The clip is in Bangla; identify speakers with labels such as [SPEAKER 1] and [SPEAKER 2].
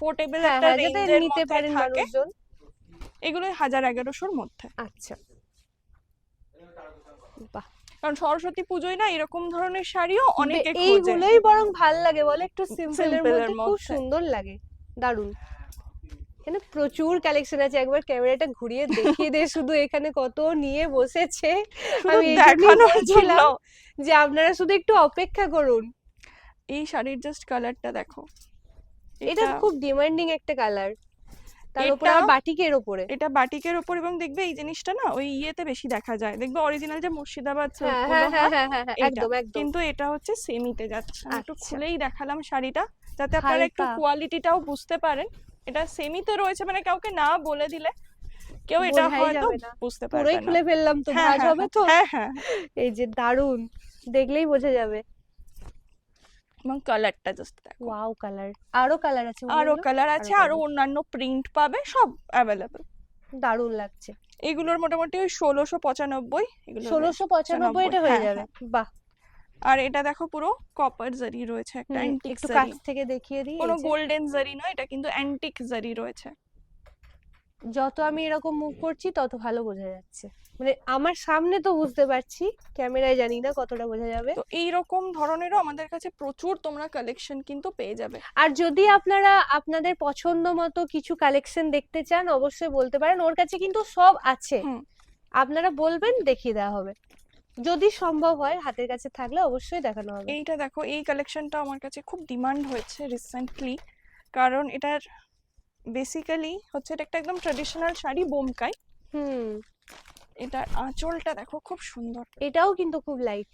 [SPEAKER 1] পোর্টেবল
[SPEAKER 2] হ্যাঁ
[SPEAKER 1] একটা
[SPEAKER 2] হ্যাঁ, যাতে
[SPEAKER 1] রেঞ্জের
[SPEAKER 2] নিতে
[SPEAKER 1] মধ্যে
[SPEAKER 2] পারেন
[SPEAKER 1] থাকে।
[SPEAKER 2] মানুষজন।
[SPEAKER 1] এগুলো 1000-1100-র মধ্যে।
[SPEAKER 2] আচ্ছা, বাহ।
[SPEAKER 1] কারণ সরস্বতী পুজোয় না এরকম ধরনের শাড়িও অনেকে খোঁজে,
[SPEAKER 2] এইগুলোই বরং ভাল লাগে বলে, একটু সিম্পলের
[SPEAKER 1] সিম্পলের
[SPEAKER 2] মধ্যে খুব
[SPEAKER 1] মধ্যে।
[SPEAKER 2] সুন্দর লাগে, দারুণ। এখানে প্রচুর কালেকশন আছে, একবার ক্যামেরাটা ঘুরিয়ে দেখিয়ে দে শুধু, এখানে কত নিয়ে বসেছে।
[SPEAKER 1] শুধু
[SPEAKER 2] আমি এই জন্যই
[SPEAKER 1] দেখানোর জন্য।
[SPEAKER 2] বলছিলাম যে আপনারা শুধু একটু অপেক্ষা করুন।
[SPEAKER 1] এই শাড়ির জাস্ট কালারটা দেখো,
[SPEAKER 2] এটা খুব ডিমান্ডিং একটা কালার, তার উপরে
[SPEAKER 1] এটা
[SPEAKER 2] আবার বাটিকের উপরে।
[SPEAKER 1] এটা বাটিকের ওপর, এবং দেখবে এই জিনিসটা না ওই ইয়েতে বেশি দেখা যায়, দেখবে অরিজিনাল যে মুর্শিদাবাদ সিল্ক
[SPEAKER 2] হ্যাঁ
[SPEAKER 1] গুলো
[SPEAKER 2] হ্যাঁ হ্যাঁ
[SPEAKER 1] হয়
[SPEAKER 2] হ্যাঁ হ্যাঁ হ্যাঁ,
[SPEAKER 1] এটা,
[SPEAKER 2] একদম একদম।
[SPEAKER 1] কিন্তু এটা হচ্ছে সেমিতে যাচ্ছে। আমি একটু
[SPEAKER 2] আচ্ছা,
[SPEAKER 1] খুলেই দেখালাম শাড়িটা, যাতে আপনারা একটু
[SPEAKER 2] হালকা
[SPEAKER 1] কোয়ালিটিটাও বুঝতে পারেন। এটা সেমিতে রয়েছে, মানে কাউকে না বলে দিলে কেউ এটা
[SPEAKER 2] বোঝাই
[SPEAKER 1] হয়তো
[SPEAKER 2] যাবে না।
[SPEAKER 1] বুঝতে
[SPEAKER 2] পুরোই
[SPEAKER 1] পারবে না।
[SPEAKER 2] খুলে ফেললাম তো,
[SPEAKER 1] হ্যাঁ
[SPEAKER 2] ভাঁজ
[SPEAKER 1] হ্যাঁ
[SPEAKER 2] হবে তো।
[SPEAKER 1] হ্যাঁ হ্যাঁ হ্যাঁ।
[SPEAKER 2] এই যে দারুণ, দেখলেই বোঝা যাবে।
[SPEAKER 1] এবং কালারটা জাস্ট দেখো,
[SPEAKER 2] ওয়াও কালার, আরো কালার আছে মনে
[SPEAKER 1] আরো
[SPEAKER 2] হলো।
[SPEAKER 1] কালার আছে, আরো
[SPEAKER 2] colour।
[SPEAKER 1] অন্যান্য প্রিন্ট পাবে, সব অ্যাভেলেবল।
[SPEAKER 2] দারুণ লাগছে।
[SPEAKER 1] এগুলোর মোটামুটি ওই 1695, এগুলো
[SPEAKER 2] 1695 এটা হয়ে
[SPEAKER 1] হ্যাঁ
[SPEAKER 2] যাবে,
[SPEAKER 1] হ্যাঁ।
[SPEAKER 2] বাহ।
[SPEAKER 1] আর এটা দেখো পুরো কপার জারি রয়েছে, একটা অ্যান্টিক
[SPEAKER 2] একটু কাছ
[SPEAKER 1] জারি,
[SPEAKER 2] থেকে দেখিয়ে দিই।
[SPEAKER 1] কোনো
[SPEAKER 2] এই যে
[SPEAKER 1] গোল্ডেন জারি নয়, এটা কিন্তু অ্যান্টিক জারি রয়েছে।
[SPEAKER 2] যত আমি এরকম মুভ করছি তত ভালো বোঝা যাচ্ছে, মানে আমার সামনে তো বুঝতে পারছি, ক্যামেরায় জানি না কতটা বোঝা যাবে।
[SPEAKER 1] তো এই রকম ধরনেরও আমাদের কাছে প্রচুর তোমরা কালেকশন কিন্তু পেয়ে যাবে।
[SPEAKER 2] আর যদি আপনারা আপনাদের পছন্দ মতো কিছু কালেকশন দেখতে চান, অবশ্যই বলতে পারেন, ওর কাছে কিন্তু সব আছে।
[SPEAKER 1] হুম।
[SPEAKER 2] আপনারা বলবেন, দেখিয়ে দেওয়া হবে, যদি সম্ভব হয়, হাতের কাছে থাকলে অবশ্যই দেখানো হবে।
[SPEAKER 1] এইটা দেখো, এই কালেকশনটা আমার কাছে খুব ডিমান্ড হয়েছে রিসেন্টলি, কারণ এটার বেসিক্যালি হচ্ছে এটা একটা একদম ট্রেডিশনাল শাড়ি, বোমকাই।
[SPEAKER 2] হুম,
[SPEAKER 1] এটার আঁচলটা দেখো খুব সুন্দর,
[SPEAKER 2] এটাও কিন্তু খুব লাইট।